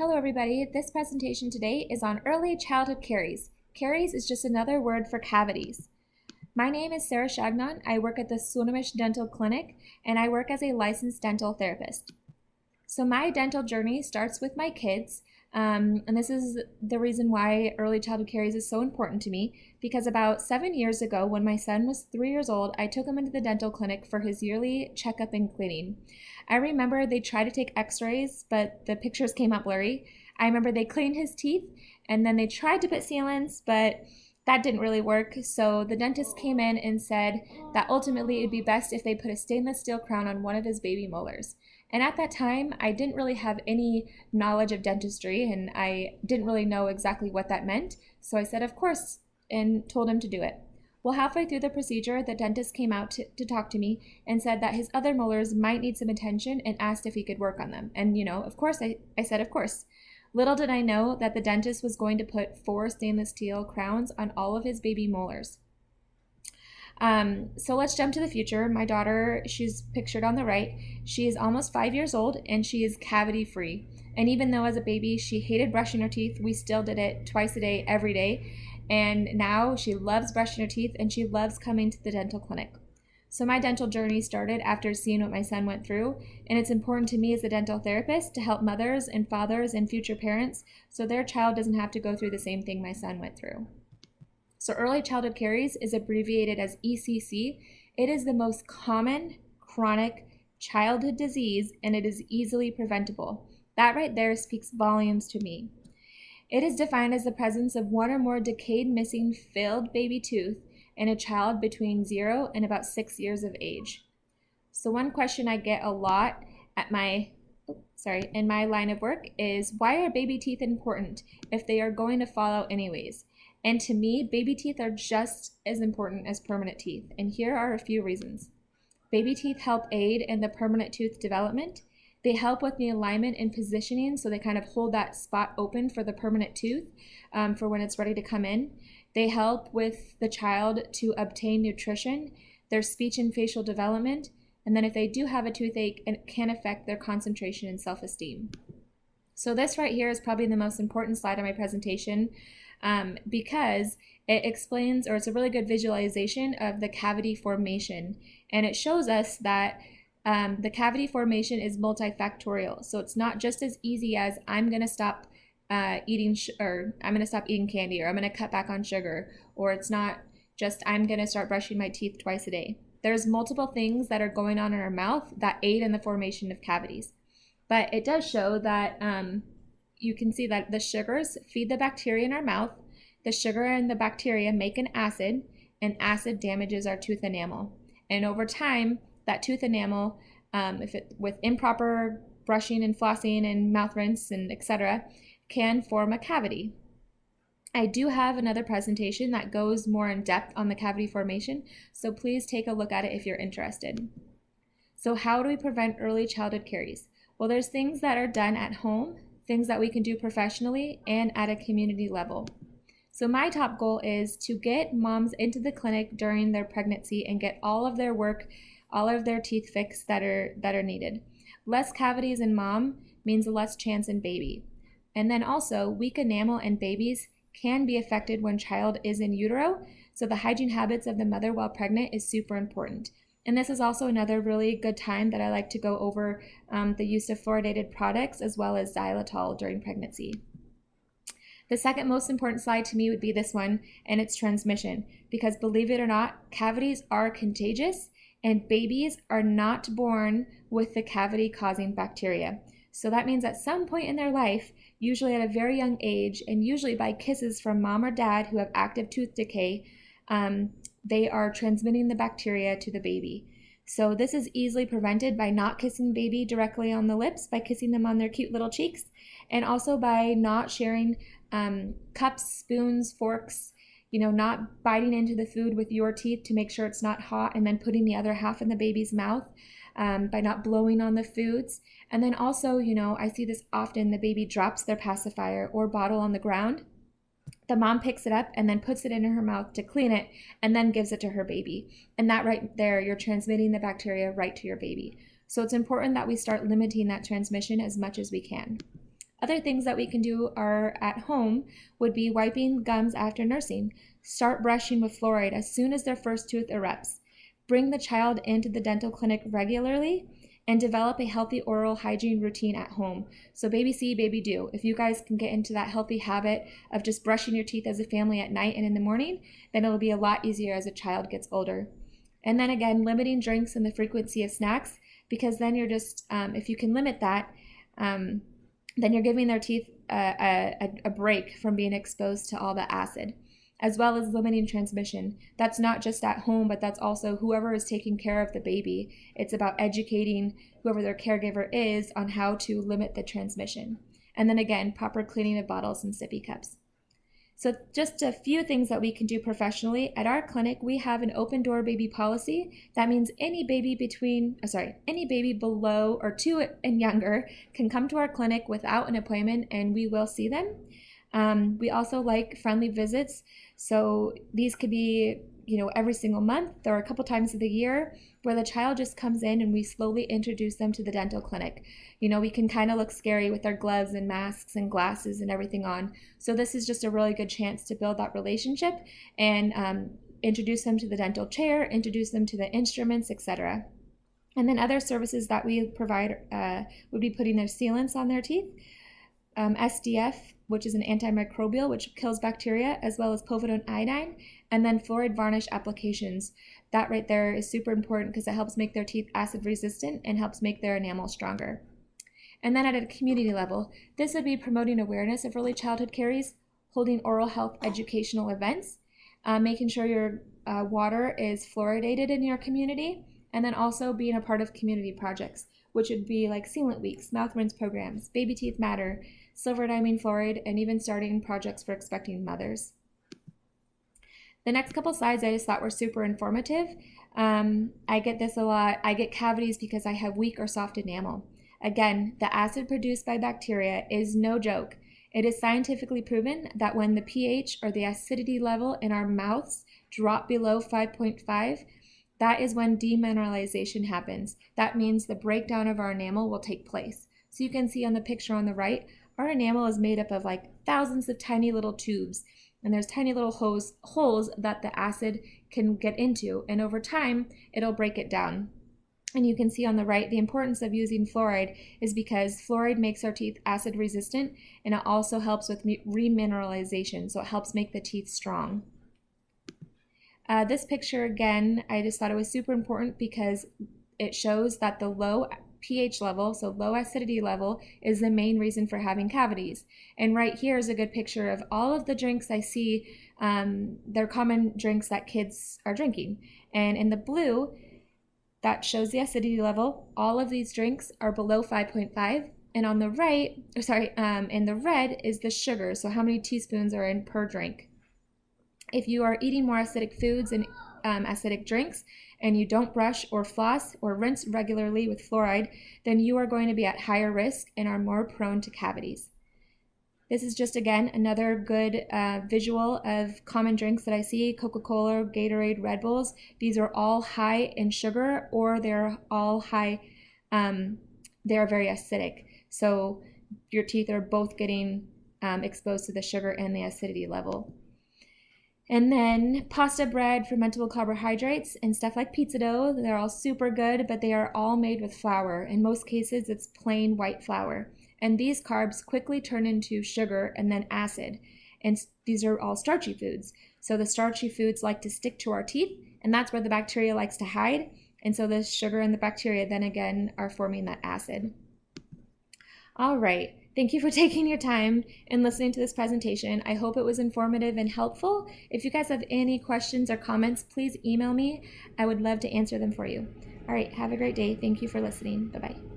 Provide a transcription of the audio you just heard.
Hello everybody, this presentation today is on early childhood caries. Caries is just another word for cavities. My name is Sarah Chagnon. I work at the Swinomish Dental Clinic and I work as a licensed dental therapist. So my dental journey starts with my kids, and this is the reason why early childhood caries is so important to me, because about 7 years ago, when my son was 3 years old, I took him into the dental clinic for his yearly checkup and cleaning. I remember they tried to take x-rays, but the pictures came out blurry. I remember they cleaned his teeth, and then they tried to put sealants, but that didn't really work. So the dentist came in and said that ultimately it'd be best if they put a stainless steel crown on one of his baby molars. And at that time, I didn't really have any knowledge of dentistry and I didn't really know exactly what that meant. So I said, of course, and told him to do it. Well, halfway through the procedure, the dentist came out to talk to me and said that his other molars might need some attention and asked if he could work on them. And, of course, I said, of course. Little did I know that the dentist was going to put 4 stainless steel crowns on all of his baby molars. So let's jump to the future. My daughter, she's pictured on the right. She is almost 5 years old and she is cavity free. And even though as a baby she hated brushing her teeth, we still did it twice a day, every day. And now she loves brushing her teeth and she loves coming to the dental clinic. So my dental journey started after seeing what my son went through, and it's important to me as a dental therapist to help mothers and fathers and future parents so their child doesn't have to go through the same thing my son went through. So early childhood caries is abbreviated as ECC. It is the most common chronic childhood disease and it is easily preventable. That right there speaks volumes to me. It is defined as the presence of one or more decayed, missing, failed baby tooth in a child between 0 and about 6 years of age. So one question I get a lot in my line of work is, why are baby teeth important if they are going to fall out anyways? And to me, baby teeth are just as important as permanent teeth. And here are a few reasons. Baby teeth help aid in the permanent tooth development. They help with the alignment and positioning, so they kind of hold that spot open for the permanent tooth for when it's ready to come in. They help with the child to obtain nutrition, their speech and facial development, and then if they do have a toothache, it can affect their concentration and self-esteem. So this right here is probably the most important slide of my presentation because it explains, or it's a really good visualization of the cavity formation, and it shows us that the cavity formation is multifactorial. So it's not just as easy as I'm going to stop eating candy, or I'm going to cut back on sugar, or it's not just I'm going to start brushing my teeth twice a day. There's multiple things that are going on in our mouth that aid in the formation of cavities. But it does show that you can see that the sugars feed the bacteria in our mouth. The sugar and the bacteria make an acid, and acid damages our tooth enamel. And over time, that tooth enamel, with improper brushing and flossing and mouth rinse and etc., can form a cavity. I do have another presentation that goes more in depth on the cavity formation, so please take a look at it if you're interested. So how do we prevent early childhood caries? Well, there's things that are done at home, things that we can do professionally, and at a community level. So my top goal is to get moms into the clinic during their pregnancy and get all of their work, all of their teeth fixed that are needed. Less cavities in mom means less chance in baby. And then also, weak enamel in babies can be affected when child is in utero, so the hygiene habits of the mother while pregnant is super important. And this is also another really good time that I like to go over the use of fluoridated products as well as xylitol during pregnancy. The second most important slide to me would be this one, and it's transmission, because believe it or not, cavities are contagious and babies are not born with the cavity-causing bacteria. So that means at some point in their life, usually at a very young age, and usually by kisses from mom or dad who have active tooth decay, they are transmitting the bacteria to the baby. So this is easily prevented by not kissing baby directly on the lips, by kissing them on their cute little cheeks, and also by not sharing cups, spoons, forks, not biting into the food with your teeth to make sure it's not hot and then putting the other half in the baby's mouth, by not blowing on the foods. And then also, I see this often, the baby drops their pacifier or bottle on the ground. The mom picks it up and then puts it in her mouth to clean it and then gives it to her baby. And that right there, you're transmitting the bacteria right to your baby. So it's important that we start limiting that transmission as much as we can. Other things that we can do are at home would be wiping gums after nursing. Start brushing with fluoride as soon as their first tooth erupts. Bring the child into the dental clinic regularly and develop a healthy oral hygiene routine at home. So baby see, baby do. If you guys can get into that healthy habit of just brushing your teeth as a family at night and in the morning, then it'll be a lot easier as a child gets older. And then again, limiting drinks and the frequency of snacks, because then you're just, if you can limit that, then you're giving their teeth a break from being exposed to all the acid, as well as limiting transmission. That's not just at home, but that's also whoever is taking care of the baby. It's about educating whoever their caregiver is on how to limit the transmission. And then again, proper cleaning of bottles and sippy cups. So just a few things that we can do professionally. At our clinic, we have an open door baby policy. That means any baby below or 2 and younger can come to our clinic without an appointment and we will see them. We also like friendly visits. So these could be, every single month or a couple times of the year where the child just comes in and we slowly introduce them to the dental clinic. We can kind of look scary with our gloves and masks and glasses and everything on. So this is just a really good chance to build that relationship and introduce them to the dental chair, introduce them to the instruments, etc. And then other services that we provide would be putting their sealants on their teeth, SDF, which is an antimicrobial, which kills bacteria, as well as povidone iodine, and then fluoride varnish applications. That right there is super important because it helps make their teeth acid resistant and helps make their enamel stronger. And then at a community level, this would be promoting awareness of early childhood caries, holding oral health educational events, making sure your water is fluoridated in your community, and then also being a part of community projects, which would be like sealant weeks, mouth rinse programs, Baby Teeth Matter, silver diamine fluoride, and even starting projects for expecting mothers. The next couple slides I just thought were super informative. I get this a lot. I get cavities because I have weak or soft enamel. Again, the acid produced by bacteria is no joke. It is scientifically proven that when the pH or the acidity level in our mouths drop below 5.5, that is when demineralization happens. That means the breakdown of our enamel will take place. So you can see on the picture on the right, our enamel is made up of like thousands of tiny little tubes, and there's tiny little holes that the acid can get into, and over time, it'll break it down. And you can see on the right, the importance of using fluoride is because fluoride makes our teeth acid resistant, and it also helps with remineralization, so it helps make the teeth strong. This picture, again, I just thought it was super important because it shows that the low pH level, so low acidity level, is the main reason for having cavities. And right here is a good picture of all of the drinks I see. They're common drinks that kids are drinking. And in the blue, that shows the acidity level. All of these drinks are below 5.5. And on the right, in the red is the sugar, so how many teaspoons are in per drink. If you are eating more acidic foods and acidic drinks, and you don't brush or floss or rinse regularly with fluoride, then you are going to be at higher risk and are more prone to cavities. This is just, again, another good visual of common drinks that I see: Coca-Cola, Gatorade, Red Bulls. These are all high in sugar, or they're all high, they're very acidic. So your teeth are both getting exposed to the sugar and the acidity level. And then pasta, bread, fermentable carbohydrates, and stuff like pizza dough, they're all super good, but they are all made with flour. In most cases, it's plain white flour. And these carbs quickly turn into sugar and then acid. And these are all starchy foods. So the starchy foods like to stick to our teeth, and that's where the bacteria likes to hide. And so the sugar and the bacteria then again are forming that acid. All right. Thank you for taking your time and listening to this presentation. I hope it was informative and helpful. If you guys have any questions or comments, please email me. I would love to answer them for you. All right, have a great day. Thank you for listening. Bye-bye.